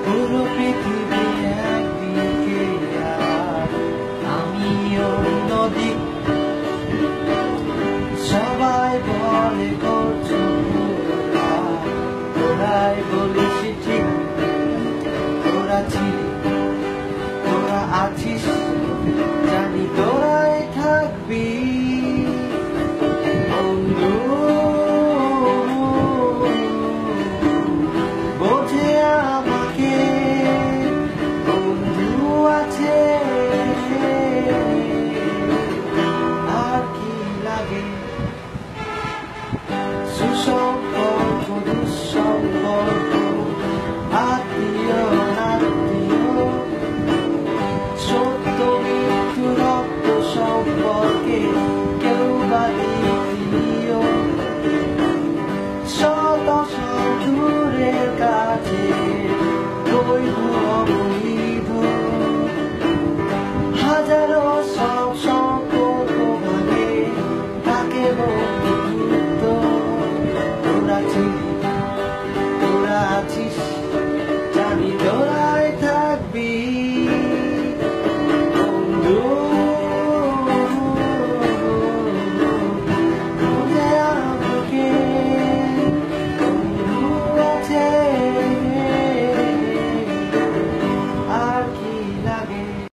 পুরো পৃথিবী একদিকে আর আমি অন্যদিক। সবাই বলে করছো ভুল, তোরাই বলিস ঠিক। তোরা ছিলি, তোরা আছিস, জানি তোরাই থাকবি। বন্ধু বোঝে আমাকে, বন্ধু আছে, আর কি লাগে? সুসম্পর্ক দুঃসম্পর্ক, আত্মীয় নাত্মীয়, সত্য মৃত্যু রক্ত সম্পর্কে কেউ বা দ্বিতীয়। শত শত দূরের কাছে রইব